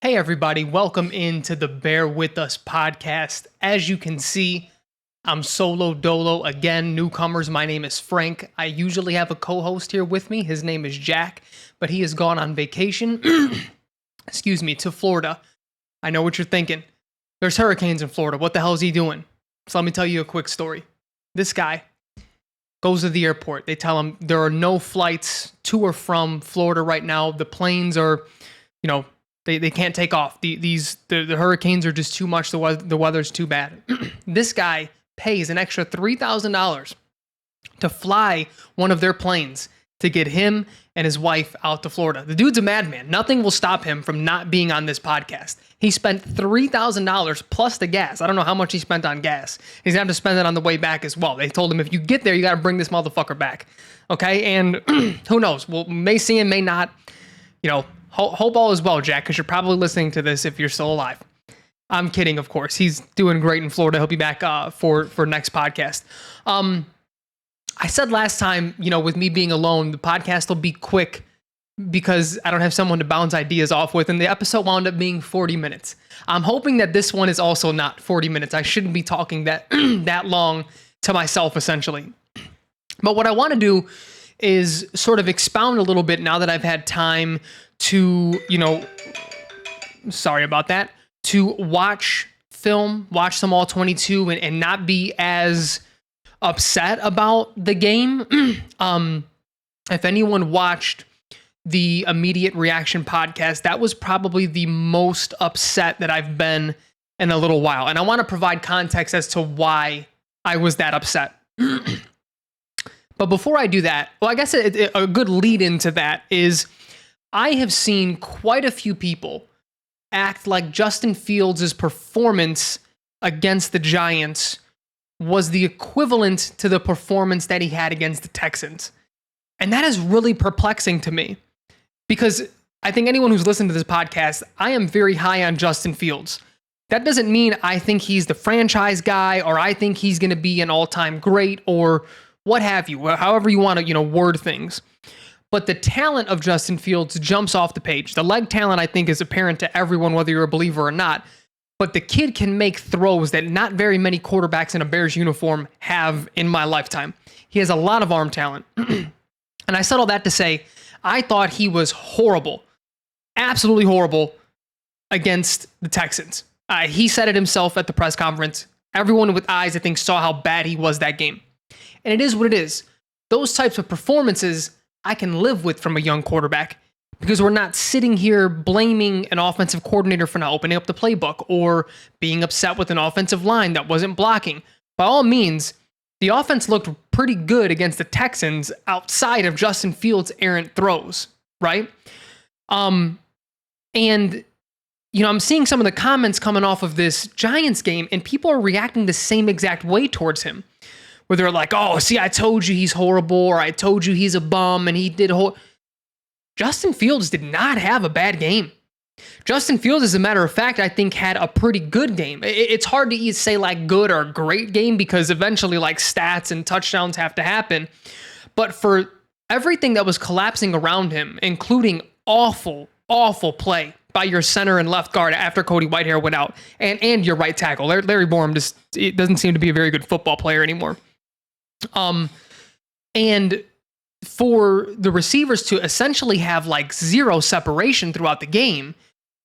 Hey, everybody, welcome into the Bear With Us podcast. As you can see, I'm solo dolo again, newcomers. My name is Frank. I usually have a co host here with me. His name is Jack, but he has gone on vacation, to Florida. I know what you're thinking. There's hurricanes in Florida. What the hell is he doing? So let me tell you a quick story. This guy goes to the airport. They tell him there are no flights to or from Florida right now. The planes are, they can't take off. The hurricanes are just too much. The weather's too bad. This guy pays an extra $3,000 to fly one of their planes to get him and his wife out to Florida. The dude's a madman. Nothing will stop him from not being on this podcast. He spent $3,000 plus the gas. I don't know how much he spent on gas. He's gonna have to spend it on the way back as well. They told him if you get there, you got to bring this motherfucker back. Okay, and who knows? Well, may see him, may not. Hope all is well, Jack, because you're probably listening to this if you're still alive. I'm kidding, of course. He's doing great in Florida. He'll be back for next podcast. I said last time, with me being alone, the podcast will be quick because I don't have someone to bounce ideas off with, and the episode wound up being 40 minutes. I'm hoping that this one is also not 40 minutes. I shouldn't be talking that that long to myself, essentially. But what I want to do is sort of expound a little bit now that I've had time to, sorry about that, to watch some all 22 and not be as upset about the game. If anyone watched the Immediate Reaction podcast, that was probably the most upset that I've been in a little while. And I want to provide context as to why I was that upset. But before I do that, well, I guess a good lead into that is I have seen quite a few people act like Justin Fields' performance against the Giants was the equivalent to the performance that he had against the Texans. And that is really perplexing to me because I think anyone who's listened to this podcast, I am very high on Justin Fields. That doesn't mean I think he's the franchise guy or I think he's going to be an all-time great or what have you, however you want to, word things. But the talent of Justin Fields jumps off the page. The leg talent, I think, is apparent to everyone, whether you're a believer or not. But the kid can make throws that not very many quarterbacks in a Bears uniform have in my lifetime. He has a lot of arm talent. And I said all that to say, I thought he was horrible, absolutely horrible against the Texans. He said it himself at the press conference. Everyone with eyes, I think, saw how bad he was that game. And it is what it is. Those types of performances I can live with from a young quarterback because we're not sitting here blaming an offensive coordinator for not opening up the playbook or being upset with an offensive line that wasn't blocking. By all means, the offense looked pretty good against the Texans outside of Justin Fields' errant throws, right? I'm seeing some of the comments coming off of this Giants game, and people are reacting the same exact way towards him. Where they're like, oh, see, I told you he's horrible, or I told you he's a bum, and he did Justin Fields did not have a bad game. Justin Fields, as a matter of fact, I think had a pretty good game. It's hard to say like good or great game because eventually like stats and touchdowns have to happen. But for everything that was collapsing around him, including awful play by your center and left guard after Cody Whitehair went out, and your right tackle. Larry Borum it doesn't seem to be a very good football player anymore. And for the receivers to essentially have like zero separation throughout the game,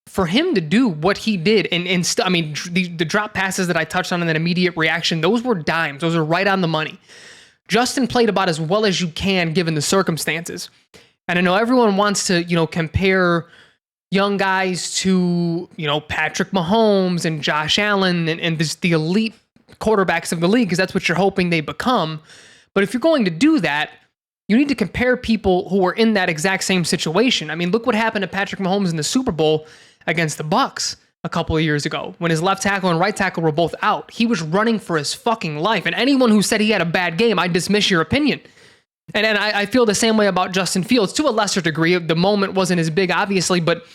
for him to do what he did, the drop passes that I touched on in that Immediate Reaction, those were dimes. Those are right on the money. Justin played about as well as you can given the circumstances. And I know everyone wants to, compare young guys to, Patrick Mahomes and Josh Allen and the elite quarterbacks of the league because that's what you're hoping they become. But if you're going to do that, you need to compare people who are in that exact same situation. I mean, look what happened to Patrick Mahomes in the Super Bowl against the Bucs a couple of years ago when his left tackle and right tackle were both out. He was running for his fucking life. And anyone who said he had a bad game, I dismiss your opinion. And I feel the same way about Justin Fields to a lesser degree. The moment wasn't as big, obviously, but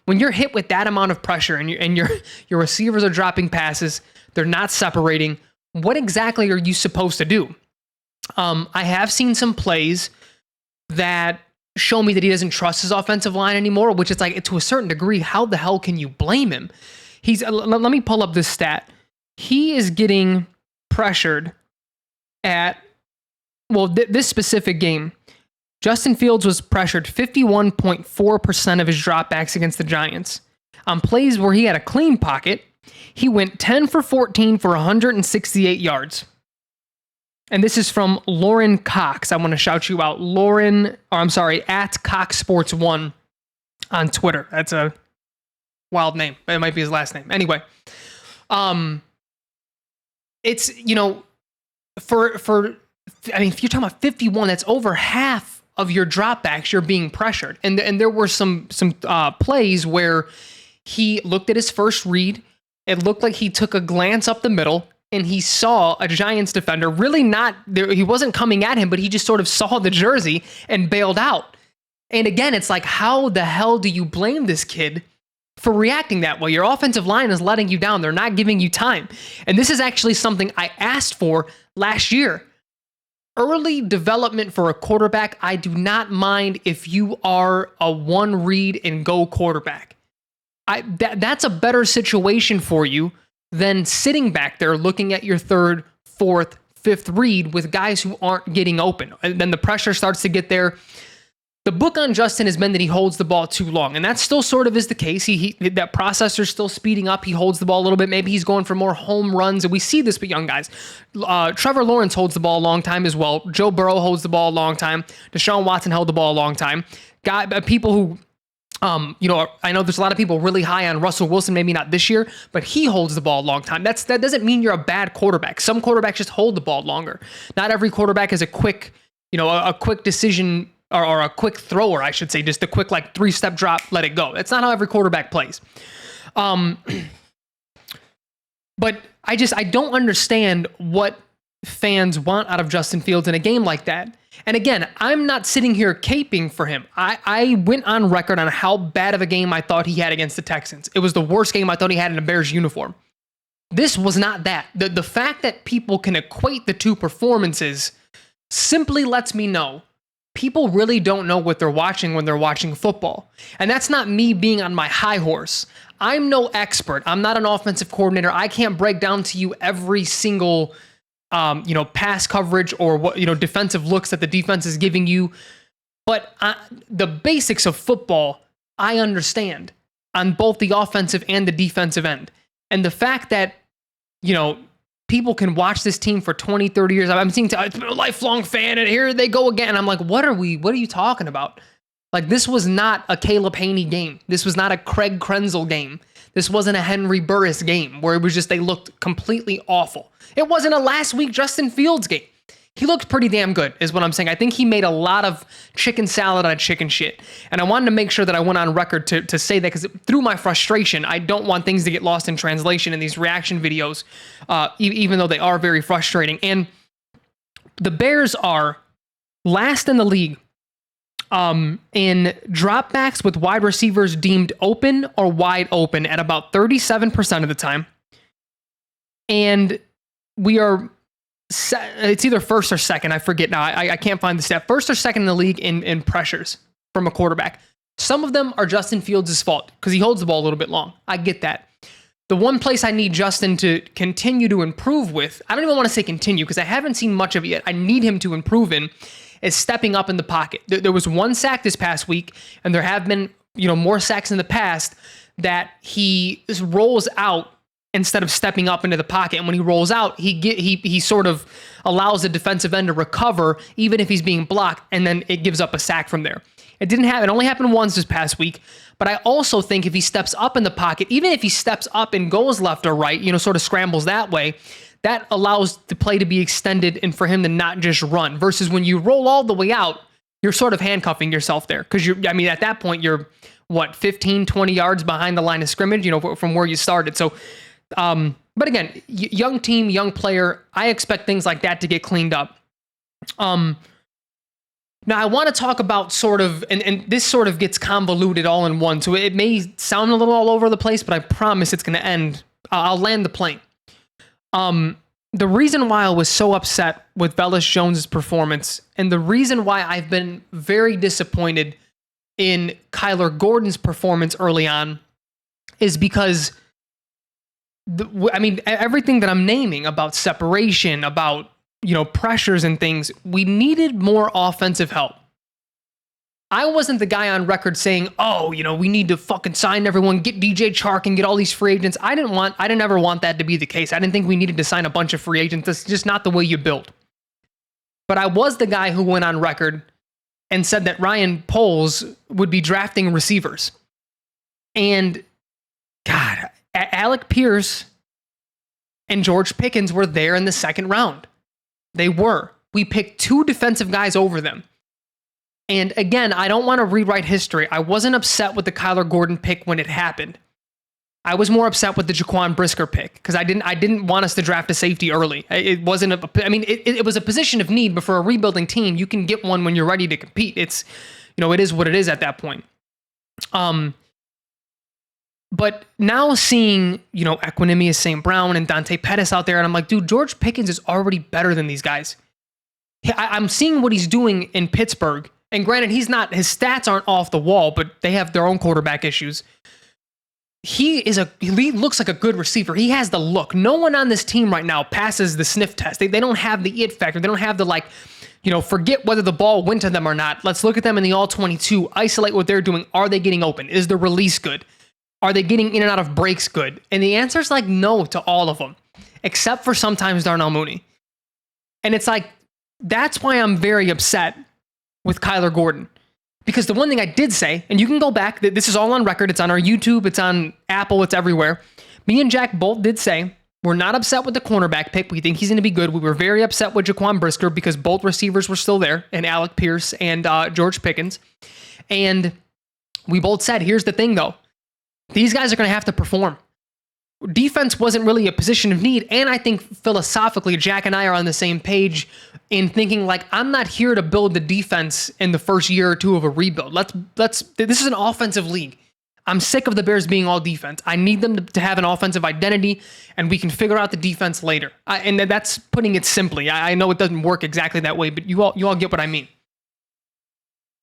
when you're hit with that amount of pressure and your receivers are dropping passes, they're not separating, what exactly are you supposed to do? I have seen some plays that show me that he doesn't trust his offensive line anymore, which is like, to a certain degree, how the hell can you blame him? Let me pull up this stat. He is getting pressured at, this specific game. Justin Fields was pressured 51.4% of his dropbacks against the Giants. On plays where he had a clean pocket, he went 10 for 14 for 168 yards. And this is from Lauren Cox. I want to shout you out. At Cox Sports 1 on Twitter. That's a wild name. It might be his last name. Anyway, it's, if you're talking about 51, that's over half of your dropbacks you're being pressured. And there were some plays where he looked at his first read. It looked like he took a glance up the middle and he saw a Giants defender really not there. He wasn't coming at him, but he just sort of saw the jersey and bailed out. And again, it's like, how the hell do you blame this kid for reacting that way? Your offensive line is letting you down. They're not giving you time. And this is actually something I asked for last year. Early development for a quarterback. I do not mind if you are a one read and go quarterback. That's a better situation for you than sitting back there looking at your third, fourth, fifth read with guys who aren't getting open. And then the pressure starts to get there. The book on Justin has been that he holds the ball too long, and that still sort of is the case. That processor's still speeding up. He holds the ball a little bit. Maybe he's going for more home runs, and we see this with young guys. Trevor Lawrence holds the ball a long time as well. Joe Burrow holds the ball a long time. Deshaun Watson held the ball a long time. People who, I know there's a lot of people really high on Russell Wilson, maybe not this year, but he holds the ball a long time. That doesn't mean you're a bad quarterback. Some quarterbacks just hold the ball longer. Not every quarterback is a quick decision or a quick thrower, I should say, just a quick 3-step drop, let it go. That's not how every quarterback plays. But I don't understand what fans want out of Justin Fields in a game like that. And again, I'm not sitting here caping for him. I went on record on how bad of a game I thought he had against the Texans. It was the worst game I thought he had in a Bears uniform. This was not that. The fact that people can equate the two performances simply lets me know people really don't know what they're watching when they're watching football. And that's not me being on my high horse. I'm no expert. I'm not an offensive coordinator. I can't break down to you every single pass coverage or what, defensive looks that the defense is giving you. But the basics of football, I understand on both the offensive and the defensive end. And the fact that, people can watch this team for 20, 30 years. I'm seeing it's been a lifelong fan, and here they go again. And I'm like, what are you talking about? This was not a Caleb Haney game. This was not a Craig Krenzel game. This wasn't a Henry Burris game where it was just, they looked completely awful. It wasn't a last week Justin Fields game. He looked pretty damn good, is what I'm saying. I think he made a lot of chicken salad out of chicken shit. And I wanted to make sure that I went on record to say that, because through my frustration, I don't want things to get lost in translation in these reaction videos, even though they are very frustrating. And the Bears are last in the league in dropbacks with wide receivers deemed open or wide open at about 37% of the time. And we are... it's either first or second. I forget now. I can't find the stat. First or second in the league in pressures from a quarterback. Some of them are Justin Fields' fault because he holds the ball a little bit long. I get that. The one place I need Justin to continue to improve with, I don't even want to say continue because I haven't seen much of it yet. I need him to improve in is stepping up in the pocket. There was one sack this past week, and there have been more sacks in the past that he just rolls out instead of stepping up into the pocket. And when he rolls out, he sort of allows the defensive end to recover, even if he's being blocked, and then it gives up a sack from there. It only happened once this past week, but I also think if he steps up in the pocket, even if he steps up and goes left or right, sort of scrambles that way, that allows the play to be extended and for him to not just run, versus when you roll all the way out, you're sort of handcuffing yourself there. Because at that point, you're 15, 20 yards behind the line of scrimmage, from where you started. So, but again, young team, young player, I expect things like that to get cleaned up. Now I want to talk about sort of, and this sort of gets convoluted all in one, so it may sound a little all over the place, but I promise it's going to end. I'll land the plane. the reason why I was so upset with Velus Jones's performance, and the reason why I've been very disappointed in Kyler Gordon's performance early on, is because everything that I'm naming about separation, about, pressures and things, we needed more offensive help. I wasn't the guy on record saying, we need to fucking sign everyone, get DJ Chark and get all these free agents. I didn't ever want that to be the case. I didn't think we needed to sign a bunch of free agents. That's just not the way you build. But I was the guy who went on record and said that Ryan Poles would be drafting receivers. And God, Alec Pierce and George Pickens were there in the second round. They were. We picked 2 defensive guys over them. And again, I don't want to rewrite history. I wasn't upset with the Kyler Gordon pick when it happened. I was more upset with the Jaquan Brisker pick because I didn't want us to draft a safety early. It wasn't it was a position of need, but for a rebuilding team, you can get one when you're ready to compete. It's, it is what it is at that point. But now seeing, Equanimous St. Brown and Dante Pettis out there, and I'm like, dude, George Pickens is already better than these guys. I'm seeing what he's doing in Pittsburgh. And granted, his stats aren't off the wall, but they have their own quarterback issues. He looks like a good receiver. He has the look. No one on this team right now passes the sniff test. They don't have the it factor. They don't have the forget whether the ball went to them or not. Let's look at them in the all-22, isolate what they're doing. Are they getting open? Is the release good? Are they getting in and out of breaks good? And the answer is no to all of them, except for sometimes Darnell Mooney. And it's that's why I'm very upset with Kyler Gordon. Because the one thing I did say, and you can go back, this is all on record, it's on our YouTube, it's on Apple, it's everywhere. Me and Jack both did say, we're not upset with the cornerback pick. We think he's going to be good. We were very upset with Jaquan Brisker because both receivers were still there, and Alec Pierce and George Pickens. And we both said, here's the thing though. These guys are going to have to perform. Defense wasn't really a position of need, and I think philosophically, Jack and I are on the same page in thinking I'm not here to build the defense in the first year or two of a rebuild. This is an offensive league. I'm sick of the Bears being all defense. I need them to have an offensive identity, and we can figure out the defense later. And that's putting it simply. I know it doesn't work exactly that way, but you all get what I mean.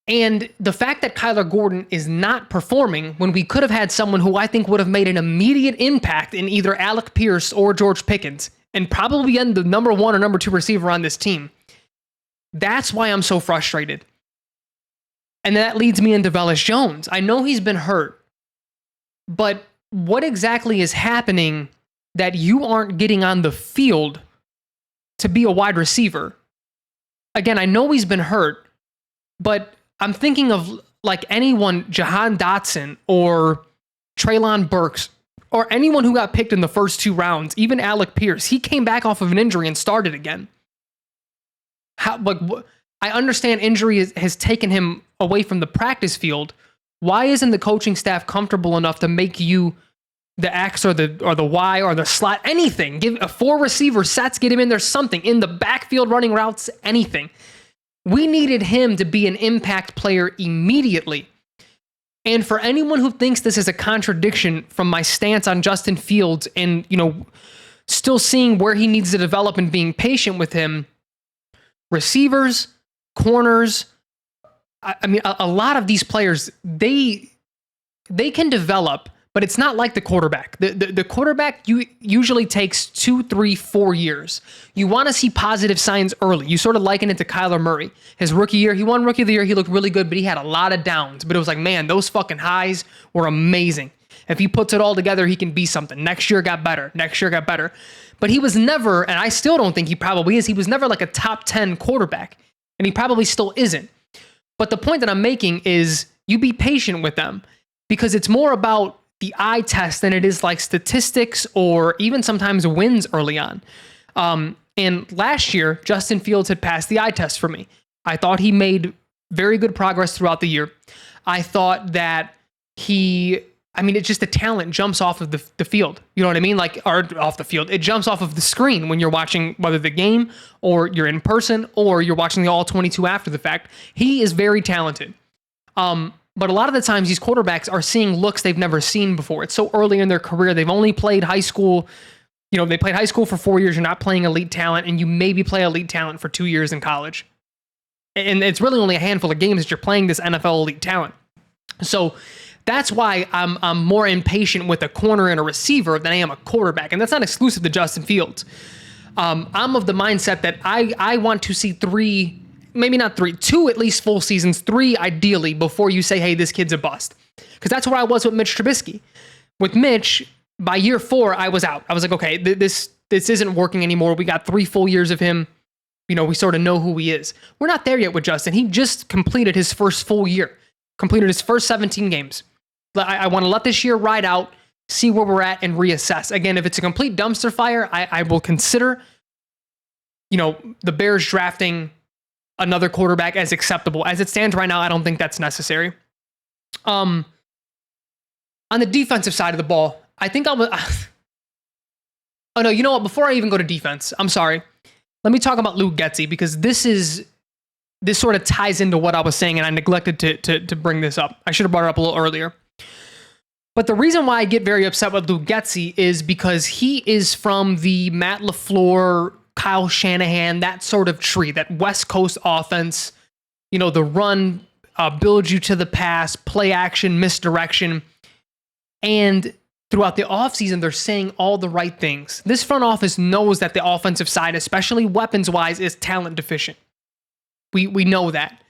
And the fact that Kyler Gordon is not performing when we could have had someone who I think would have made an immediate impact in either Alec Pierce or George Pickens and probably end the number 1 or number 2 receiver on this team. That's why I'm so frustrated. And that leads me into Velus Jones. I know he's been hurt, but what exactly is happening that you aren't getting on the field to be a wide receiver? Again, I know he's been hurt, but I'm thinking of anyone, Jahan Dotson or Treylon Burks, or anyone who got picked in the first 2 rounds, even Alec Pierce. He came back off of an injury and started again. I understand injury has taken him away from the practice field. Why isn't the coaching staff comfortable enough to make you the X or the Y or the slot, anything? Give a 4 receiver sets, get him in there, something in the backfield running routes, anything. We needed him to be an impact player immediately. And for anyone who thinks this is a contradiction from my stance on Justin Fields and, still seeing where he needs to develop and being patient with him, receivers, corners, a lot of these players, they can develop, but it's not like the quarterback. The quarterback usually takes 2, 3, 4 years. You want to see positive signs early. You sort of liken it to Kyler Murray. His rookie year, he won Rookie of the Year. He looked really good, but he had a lot of downs. But it was man, those fucking highs were amazing. If he puts it all together, he can be something. Next year got better. But he was never, and I still don't think he probably is, he was never a top 10 quarterback. And he probably still isn't. But the point that I'm making is you be patient with them because it's more about the eye test than it is statistics or even sometimes wins early on. And last year, Justin Fields had passed the eye test for me. I thought he made very good progress throughout the year. I thought that it's just the talent jumps off of the field. You know what I mean? Or off the field. It jumps off of the screen when you're watching whether the game or you're in person or you're watching the all-22 after the fact. He is very talented. But a lot of the times these quarterbacks are seeing looks they've never seen before. It's so early in their career. They've only played high school They played high school for 4 years. You're not playing elite talent, and you maybe play elite talent for 2 years in college. And it's really only a handful of games that you're playing this NFL elite talent. So that's why I'm more impatient with a corner and a receiver than I am a quarterback. And that's not exclusive to Justin Fields. I'm of the mindset that I want to see 3, maybe not 3, 2 at least full seasons, 3 ideally, before you say, hey, this kid's a bust. Because that's where I was with Mitch Trubisky. With Mitch, by year 4, I was out. I was like, okay, this isn't working anymore. We got 3 full years of him. We sort of know who he is. We're not there yet with Justin. He just completed his first full year, completed his first 17 games. I want to let this year ride out, see where we're at, and reassess. Again, if it's a complete dumpster fire, I will consider, the Bears drafting another quarterback as acceptable. As it stands right now, I don't think that's necessary. On the defensive side of the ball, I think oh no, you know what? Before I even go to defense, I'm sorry. Let me talk about Luke Getsy, because this sort of ties into what I was saying, and I neglected to bring this up. I should have brought it up a little earlier. But the reason why I get very upset with Luke Getsy is because he is from the Matt LaFleur, Kyle Shanahan, that sort of tree, that West Coast offense, the run, build you to the pass, play action, misdirection. And throughout the offseason, they're saying all the right things. This front office knows that the offensive side, especially weapons-wise, is talent deficient. We know that.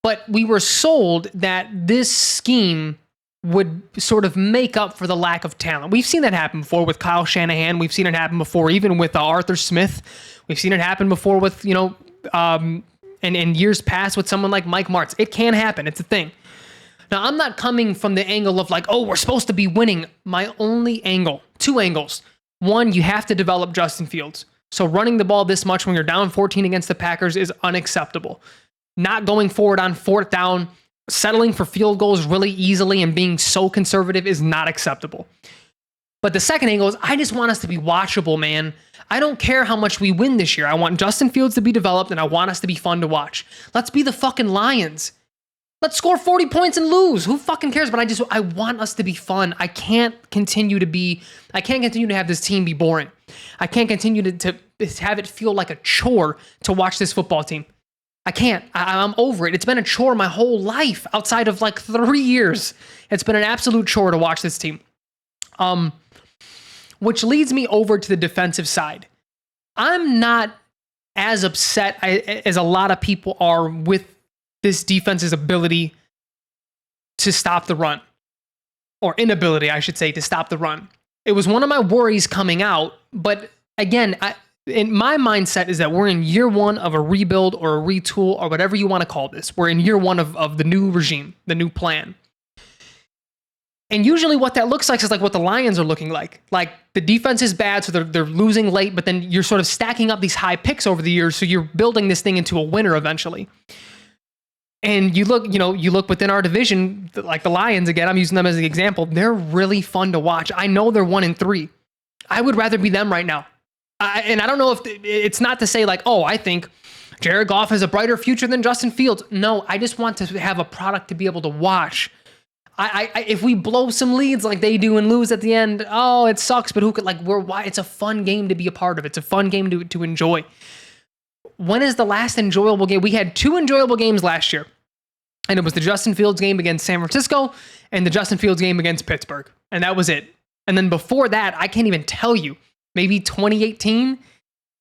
But we were sold that this scheme would sort of make up for the lack of talent. We've seen that happen before with Kyle Shanahan. We've seen it happen before even with Arthur Smith. We've seen it happen before with, in years past with someone like Mike Martz. It can happen. It's a thing. Now, I'm not coming from the angle of like, oh, we're supposed to be winning. My only angle, 2 angles. One, you have to develop Justin Fields. So running the ball this much when you're down 14 against the Packers is unacceptable. Not going forward on 4th down, settling for field goals really easily and being so conservative is not acceptable. But the second angle is I just want us to be watchable, man. I don't care how much we win this year. I want Justin Fields to be developed, and I want us to be fun to watch. Let's be the fucking Lions. Let's score 40 points and lose. Who fucking cares? But I want us to be fun. I can't continue to have this team be boring. I can't continue to have it feel like a chore to watch this football team. I can't. I'm over it. It's been a chore my whole life outside of like 3 years. It's been an absolute chore to watch this team. Which leads me over to the defensive side. I'm not as upset as a lot of people are with this defense's ability to stop the run, or inability, I should say, to stop the run. It was one of my worries coming out, but again, in my mindset is that we're in year 1 of a rebuild or a retool or whatever you want to call this. We're in year 1 of the new regime, the new plan. And usually what that looks like is like what the Lions are looking like. Like the defense is bad, so they're losing late, but then you're sort of stacking up these high picks over the years, so you're building this thing into a winner eventually. And you look within our division, like the Lions, again, I'm using them as an example. They're really fun to watch. I know they're 1-3. I would rather be them right now. And I don't know if it's not to say like, oh, I think Jared Goff has a brighter future than Justin Fields. No, I just want to have a product to be able to watch. If we blow some leads like they do and lose at the end, oh, it sucks. But who could it's a fun game to be a part of. It's a fun game to enjoy. When is the last enjoyable game? We had 2 enjoyable games last year. And it was the Justin Fields game against San Francisco and the Justin Fields game against Pittsburgh. And that was it. And then before that, I can't even tell you. Maybe 2018,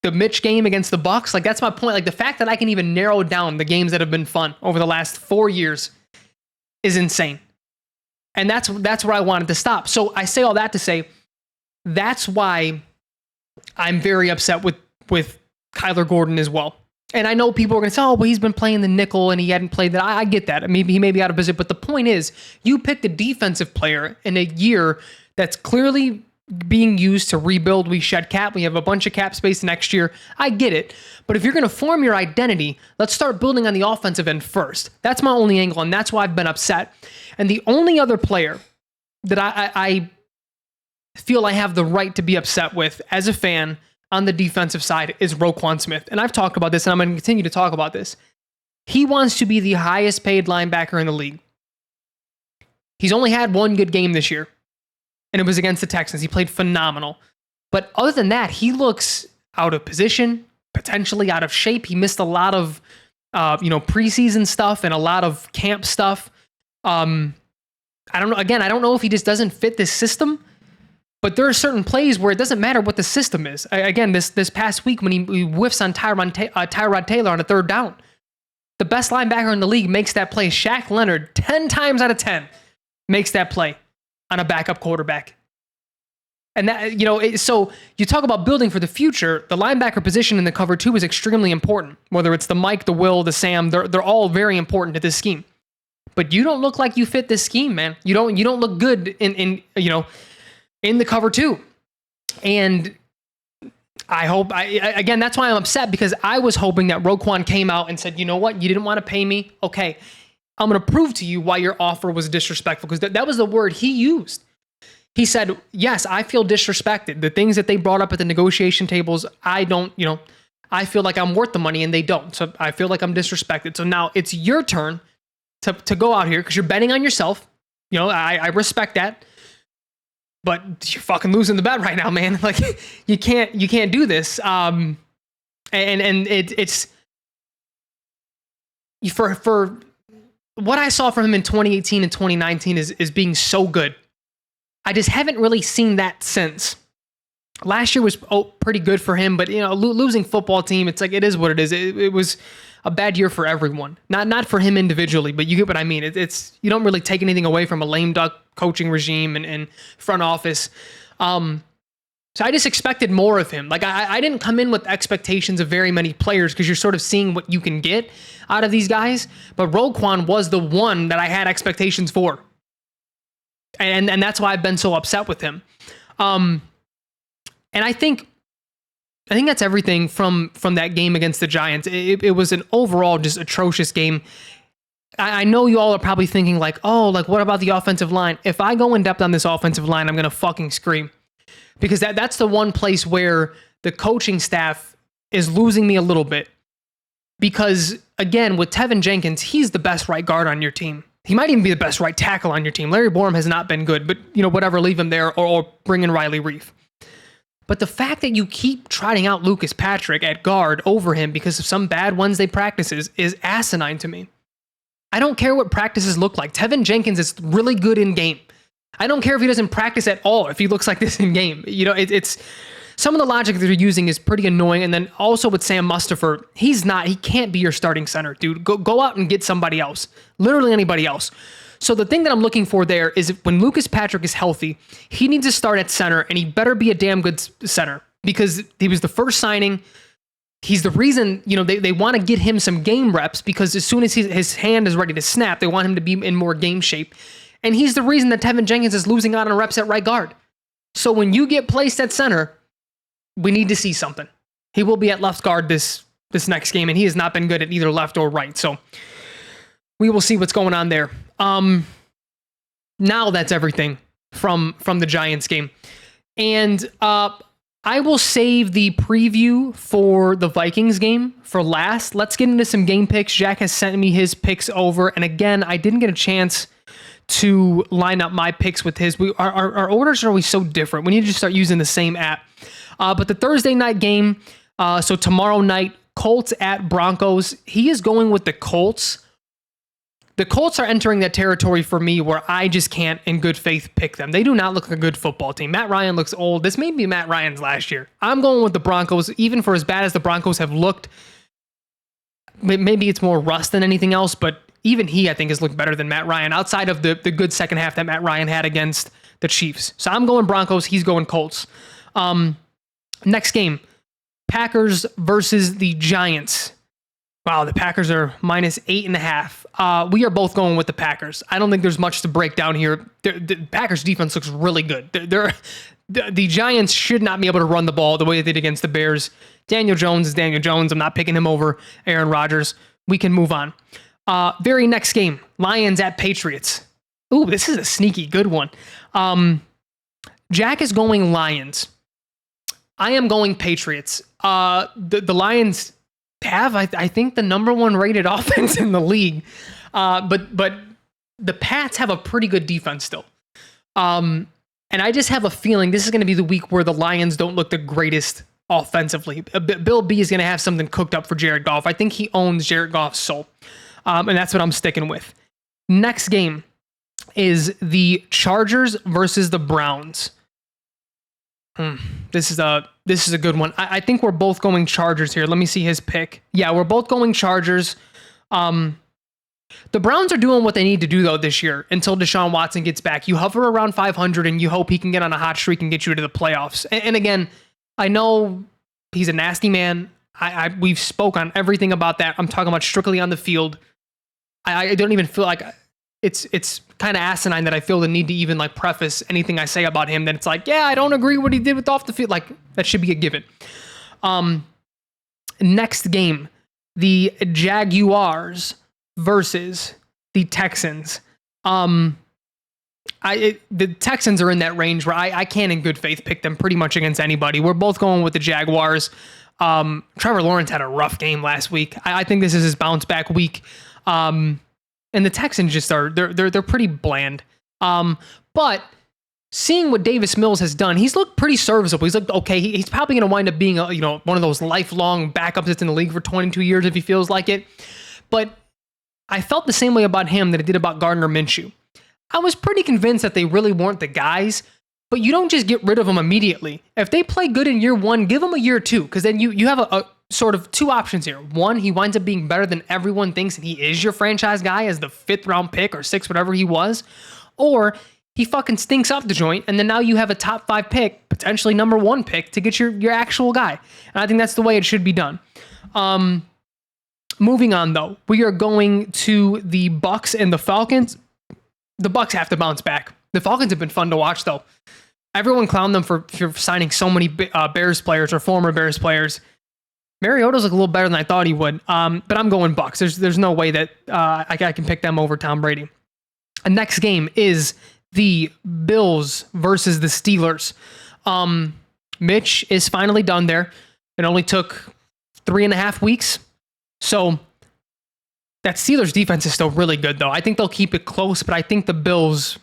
the Mitch game against the Bucks. Like, that's my point. Like, the fact that I can even narrow down the games that have been fun over the last 4 years is insane. And that's where I wanted to stop. So I say all that to say, that's why I'm very upset with Kyler Gordon as well. And I know people are going to say, oh, well, he's been playing the nickel and he hadn't played that. I get that. Maybe he may be out of position. But the point is, you picked a defensive player in a year that's clearly being used to rebuild. We shed cap. We have a bunch of cap space next year. I get it. But if you're going to form your identity, let's start building on the offensive end first. That's my only angle, and that's why I've been upset. And the only other player that I feel I have the right to be upset with as a fan on the defensive side is Roquan Smith. And I've talked about this, and I'm going to continue to talk about this. He wants to be the highest paid linebacker in the league. He's only had 1 good game this year, and it was against the Texans. He played phenomenal. But other than that, he looks out of position, potentially out of shape. He missed a lot of, preseason stuff and a lot of camp stuff. I don't know. Again, I don't know if he just doesn't fit this system, but there are certain plays where it doesn't matter what the system is. Again, this past week when he whiffs on Tyrod Taylor on a third down, the best linebacker in the league makes that play. Shaq Leonard, 10 times out of 10, makes that play on a backup quarterback. And that, so you talk about building for the future. The linebacker position in the cover 2 is extremely important. Whether it's the Mike, the Will, the Sam, they're all very important to this scheme. But you don't look like you fit this scheme, man. You don't look good in the cover 2. And I hope again, that's why I'm upset, because I was hoping that Roquan came out and said, you know what, you didn't want to pay me. Okay, I'm going to prove to you why your offer was disrespectful, because that was the word he used. He said, yes, I feel disrespected. The things that they brought up at the negotiation tables, I don't, I feel like I'm worth the money and they don't. So I feel like I'm disrespected. So now it's your turn to go out here, because you're betting on yourself. I respect that. But you're fucking losing the bet right now, man. Like, you can't do this. And it's for what I saw from him in 2018 and 2019 is being so good. I just haven't really seen that since. Last year was pretty good for him, but losing football team, it's like, it is what it is. It was a bad year for everyone, not for him individually, but you get what I mean. It's you don't really take anything away from a lame duck coaching regime and front office. So I just expected more of him. Like I didn't come in with expectations of very many players, because you're sort of seeing what you can get out of these guys. But Roquan was the one that I had expectations for. And that's why I've been so upset with him. And I think that's everything from that game against the Giants. It was an overall just atrocious game. I know you all are probably thinking like, oh, like what about the offensive line? If I go in depth on this offensive line, I'm going to fucking scream. Because that's the one place where the coaching staff is losing me a little bit. Because again, with Tevin Jenkins, he's the best right guard on your team. He might even be the best right tackle on your team. Larry Borom has not been good, but whatever, leave him there or bring in Riley Reif. But the fact that you keep trotting out Lucas Patrick at guard over him because of some bad Wednesday practices is asinine to me. I don't care what practices look like. Tevin Jenkins is really good in game. I don't care if he doesn't practice at all, if he looks like this in game. It's some of the logic that they're using is pretty annoying. And then also with Sam Mustipher, he can't be your starting center, dude. Go out and get somebody else. Literally anybody else. So the thing that I'm looking for there is when Lucas Patrick is healthy, he needs to start at center, and he better be a damn good center, because he was the first signing. He's the reason, they want to get him some game reps, because as soon as his hand is ready to snap, they want him to be in more game shape. And he's the reason that Tevin Jenkins is losing out on reps at right guard. So when you get placed at center, we need to see something. He will be at left guard this next game, and he has not been good at either left or right. So we will see what's going on there. Now that's everything from the Giants game. And I will save the preview for the Vikings game for last. Let's get into some game picks. Jack has sent me his picks over. And again, I didn't get a chance to line up my picks with his. Our orders are always so different. We need to just start using the same app. But the Thursday night game, so tomorrow night, Colts at Broncos. He is going with the Colts. The Colts are entering that territory for me where I just can't, in good faith, pick them. They do not look like a good football team. Matt Ryan looks old. This may be Matt Ryan's last year. I'm going with the Broncos, even for as bad as the Broncos have looked. Maybe it's more rust than anything else, but even he, I think, has looked better than Matt Ryan, outside of the good second half that Matt Ryan had against the Chiefs. So I'm going Broncos. He's going Colts. Next game, Packers versus the Giants. Wow, the Packers are -8.5. We are both going with the Packers. I don't think there's much to break down here. The Packers defense looks really good. The Giants should not be able to run the ball the way they did against the Bears. Daniel Jones is Daniel Jones. I'm not picking him over Aaron Rodgers. We can move on. Very next game, Lions at Patriots. Ooh, this is a sneaky good one. Jack is going Lions. I am going Patriots. The Lions have, I think, the number one rated offense in the league. But the Pats have a pretty good defense still. And I just have a feeling this is going to be the week where the Lions don't look the greatest offensively. Bill B is going to have something cooked up for Jared Goff. I think he owns Jared Goff's soul. And that's what I'm sticking with. Next game is the Chargers versus the Browns. This is a good one. I think we're both going Chargers here. Let me see his pick. Yeah, we're both going Chargers. The Browns are doing what they need to do, though, this year until Deshaun Watson gets back. You hover around 500 and you hope he can get on a hot streak and get you to the playoffs. And again, I know he's a nasty man. We've spoke on everything about that. I'm talking about strictly on the field. I don't even feel like it's kind of asinine that I feel the need to even like preface anything I say about him. That it's like, yeah, I don't agree with what he did with off the field. Like that should be a given. Next game, the Jaguars versus the Texans. The Texans are in that range where I can't in good faith pick them pretty much against anybody. We're both going with the Jaguars. Trevor Lawrence had a rough game last week. I think this is his bounce back week. And the Texans just they're pretty bland. But seeing what Davis Mills has done, he's looked pretty serviceable. He's looked okay. He's probably going to wind up being one of those lifelong backups that's in the league for 22 years if he feels like it. But I felt the same way about him that I did about Gardner Minshew. I was pretty convinced that they really weren't the guys, but you don't just get rid of them immediately. If they play good in year one, give them a year two, because then you have a sort of two options here. One, he winds up being better than everyone thinks, and he is your franchise guy as the 5th round pick or 6th, whatever he was. Or he fucking stinks up the joint, and then now you have a top 5 pick, potentially number 1 pick, to get your actual guy. And I think that's the way it should be done. Moving on, though, we are going to the Bucks and the Falcons. The Bucks have to bounce back. The Falcons have been fun to watch, though. Everyone clowned them for signing so many Bears players or former Bears players. Mariota's look a little better than I thought he would, but I'm going Bucks. There's no way that I can pick them over Tom Brady. The next game is the Bills versus the Steelers. Mitch is finally done there. It only took 3.5 weeks. So that Steelers defense is still really good, though. I think they'll keep it close, but I think the Bills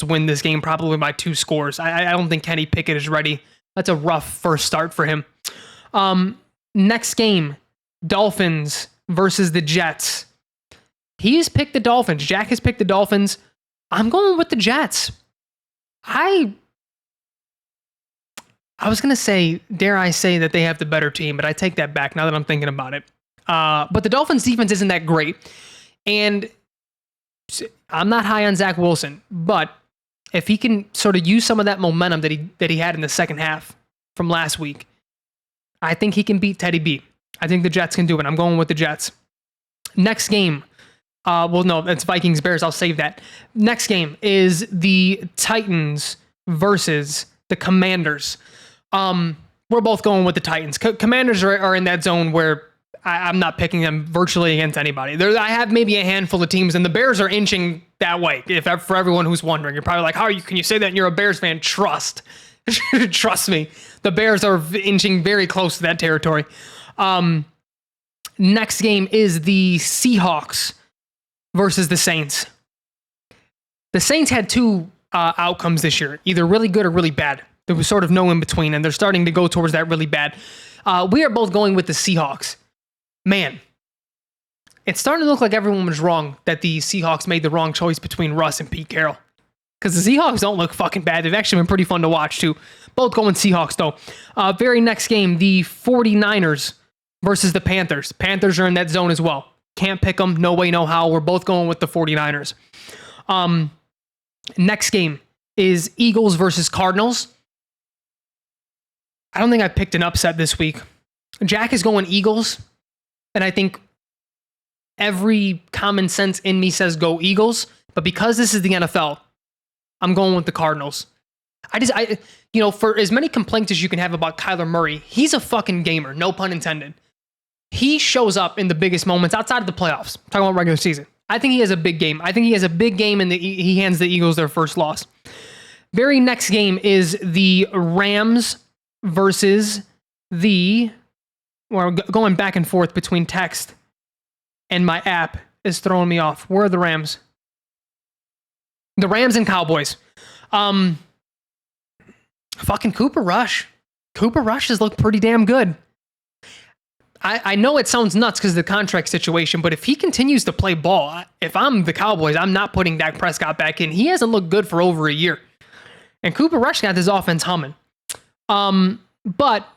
win this game probably by 2 scores. I don't think Kenny Pickett is ready. That's a rough first start for him. Next game, Dolphins versus the Jets. He has picked the Dolphins. Jack has picked the Dolphins. I'm going with the Jets. I was going to say, dare I say that they have the better team, but I take that back now that I'm thinking about it. But the Dolphins defense isn't that great. And I'm not high on Zach Wilson, but if he can sort of use some of that momentum that he had in the second half from last week, I think he can beat Teddy B. I think the Jets can do it. I'm going with the Jets. Next game. Well, no, it's Vikings Bears. I'll save that. Next game is the Titans versus the Commanders. We're both going with the Titans. Commanders are in that zone where I'm not picking them virtually against anybody. I have maybe a handful of teams, and the Bears are inching that way. For everyone who's wondering, you're probably like, can you say that and you're a Bears fan? Trust me. The Bears are inching very close to that territory. Next game is the Seahawks versus the Saints. The Saints had 2 outcomes this year, either really good or really bad. There was sort of no in between, and they're starting to go towards that really bad. We are both going with the Seahawks. Man, it's starting to look like everyone was wrong that the Seahawks made the wrong choice between Russ and Pete Carroll. Because the Seahawks don't look fucking bad. They've actually been pretty fun to watch, too. Both going Seahawks, though. Very next game, the 49ers versus the Panthers. Panthers are in that zone as well. Can't pick them. No way, no how. We're both going with the 49ers. Next game is Eagles versus Cardinals. I don't think I picked an upset this week. Jack is going Eagles. And I think every common sense in me says go Eagles. But because this is the NFL, I'm going with the Cardinals. For as many complaints as you can have about Kyler Murray, he's a fucking gamer, no pun intended. He shows up in the biggest moments outside of the playoffs. I'm talking about regular season. I think he has a big game. I think he has a big game, and he hands the Eagles their first loss. Very next game is the Rams versus the... We're going back and forth between text and my app is throwing me off. Where are the Rams? The Rams and Cowboys. Fucking Cooper Rush. Cooper Rush has looked pretty damn good. I know it sounds nuts because of the contract situation, but if he continues to play ball, if I'm the Cowboys, I'm not putting Dak Prescott back in. He hasn't looked good for over a year. And Cooper Rush got this offense humming. But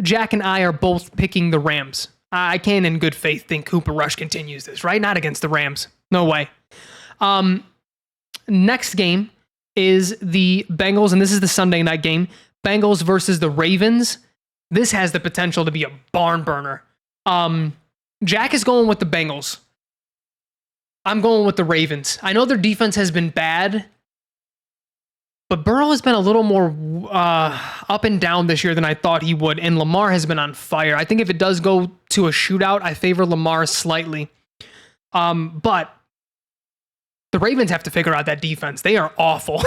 Jack and I are both picking the Rams. I can't in good faith think Cooper Rush continues this, right? Not against the Rams. No way. Next game is the Bengals, and this is the Sunday night game. Bengals versus the Ravens. This has the potential to be a barn burner. Jack is going with the Bengals. I'm going with the Ravens. I know their defense has been bad, but Burrow has been a little more up and down this year than I thought he would, and Lamar has been on fire. I think if it does go to a shootout, I favor Lamar slightly. But the Ravens have to figure out that defense. They are awful.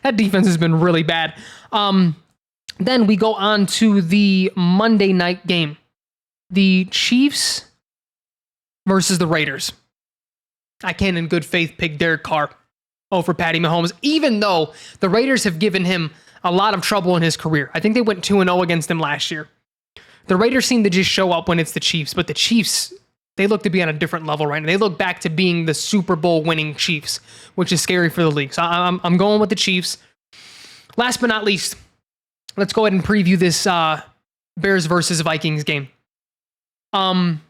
That defense has been really bad. Then we go on to the Monday night game. The Chiefs versus the Raiders. I can't in good faith pick Derek Carr over Patty Mahomes, even though the Raiders have given him a lot of trouble in his career. I think they went 2-0 against him last year. The Raiders seem to just show up when it's the Chiefs, but the Chiefs, they look to be on a different level right now. They look back to being the Super Bowl winning Chiefs, which is scary for the league. So I'm going with the Chiefs. Last but not least, let's go ahead and preview this Bears versus Vikings game. I'm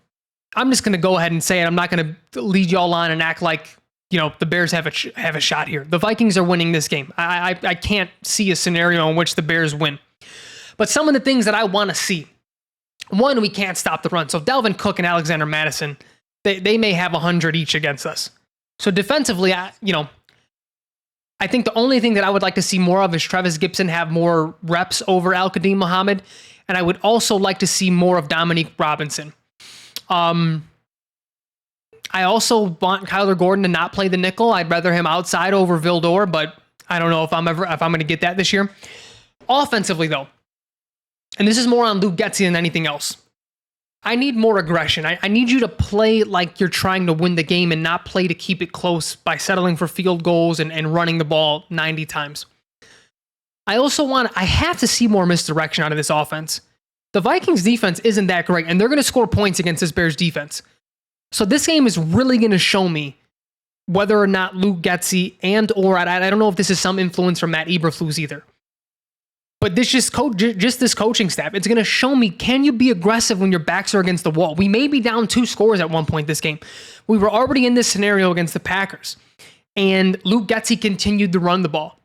just going to go ahead and say it. I'm not going to lead y'all on and act like, the Bears have a shot here. The Vikings are winning this game. I can't see a scenario in which the Bears win. But some of the things that I want to see. One, we can't stop the run. So Dalvin Cook and Alexander Mattison, they may have 100 each against us. So defensively, I think the only thing that I would like to see more of is Travis Gibson have more reps over Al-Qadim Muhammad. And I would also like to see more of Dominique Robinson. I also want Kyler Gordon to not play the nickel. I'd rather him outside over Vildor, but I don't know if I'm going to get that this year. Offensively, though, and this is more on Luke Getsy than anything else, I need more aggression. I need you to play like you're trying to win the game and not play to keep it close by settling for field goals and running the ball 90 times. I have to see more misdirection out of this offense. The Vikings defense isn't that great, and they're going to score points against this Bears defense. So this game is really going to show me whether or not Luke Getsy I don't know if this is some influence from Matt Eberflus either. But this just this coaching staff, it's going to show me, can you be aggressive when your backs are against the wall? We may be down 2 scores at one point this game. We were already in this scenario against the Packers, and Luke Getsy continued to run the ball.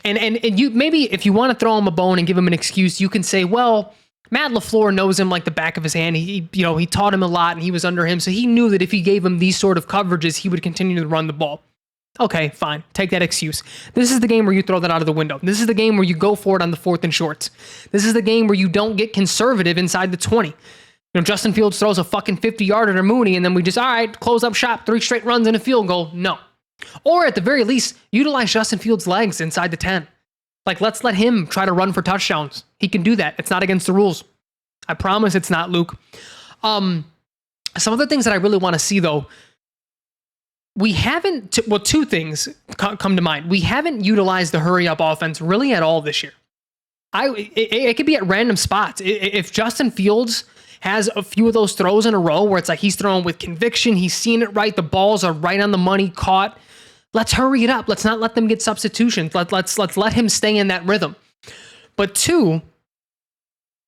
And you maybe if you want to throw him a bone and give him an excuse, you can say, well, Matt LaFleur knows him like the back of his hand. He taught him a lot and he was under him, so he knew that if he gave him these sort of coverages, he would continue to run the ball. Okay, fine. Take that excuse. This is the game where you throw that out of the window. This is the game where you go for it on the 4th and shorts. This is the game where you don't get conservative inside the 20. Justin Fields throws a fucking 50-yarder to Mooney, and then we just, all right, close up shop, 3 straight runs and a field goal. No. Or at the very least, utilize Justin Fields' legs inside the 10. Like, let's let him try to run for touchdowns. He can do that. It's not against the rules. I promise it's not, Luke. Some of the things that I really want to see, though, we haven't, 2 things come to mind. We haven't utilized the hurry-up offense really at all this year. It could be at random spots. If Justin Fields has a few of those throws in a row where it's like he's throwing with conviction, he's seeing it right, the balls are right on the money, caught, let's hurry it up. Let's not let them get substitutions. Let's let him stay in that rhythm. But 2,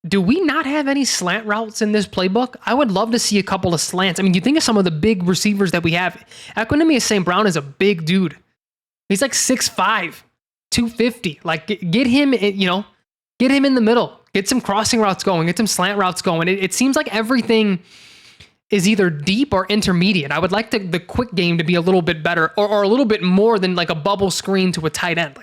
do we not have any slant routes in this playbook? I would love to see a couple of slants. I mean, you think of some of the big receivers that we have. Equinemius St. Brown is a big dude. He's like 6'5", 250. Like, get him, get him in the middle. Get some crossing routes going. Get some slant routes going. It seems like everything is either deep or intermediate. I would like the quick game to be a little bit better or a little bit more than like a bubble screen to a tight end.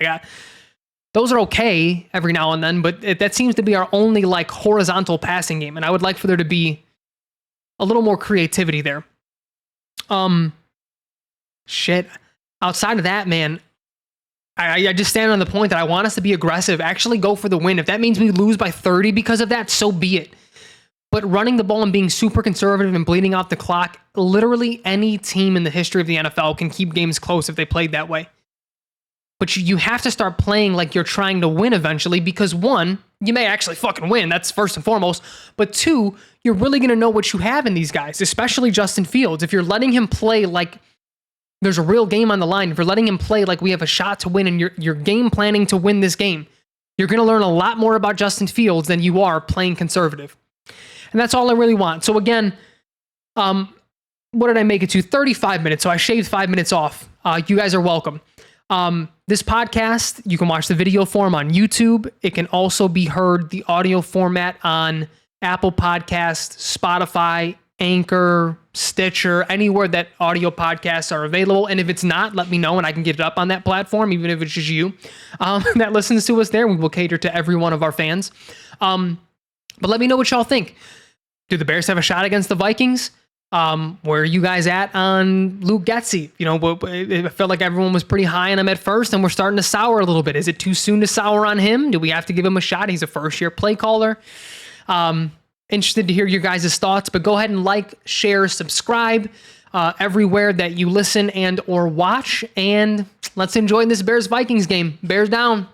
Those are okay every now and then, but that seems to be our only like horizontal passing game. And I would like for there to be a little more creativity there. Outside of that, man, I just stand on the point that I want us to be aggressive, actually go for the win. If that means we lose by 30 because of that, so be it. But running the ball and being super conservative and bleeding off the clock, literally any team in the history of the NFL can keep games close if they played that way. But you have to start playing like you're trying to win eventually, because one, you may actually fucking win. That's first and foremost. But two, you're really going to know what you have in these guys, especially Justin Fields. If you're letting him play like there's a real game on the line, if you're letting him play like we have a shot to win and you're game planning to win this game, you're going to learn a lot more about Justin Fields than you are playing conservative. And that's all I really want. So again, what did I make it to? 35 minutes. So I shaved 5 minutes off. You guys are welcome. This podcast, you can watch the video form on YouTube. It can also be heard the audio format on Apple Podcasts, Spotify, Anchor, Stitcher, anywhere that audio podcasts are available. And if it's not, let me know and I can get it up on that platform, even if it's just you that listens to us there. We will cater to every one of our fans. But let me know what y'all think. Do the Bears have a shot against the Vikings? Where are you guys at on Luke Getsy? You know, I felt like everyone was pretty high on him at first, and we're starting to sour a little bit. Is it too soon to sour on him? Do we have to give him a shot? He's a first-year play caller. Interested to hear your guys' thoughts, but go ahead and like, share, subscribe everywhere that you listen and or watch, and let's enjoy this Bears-Vikings game. Bears down.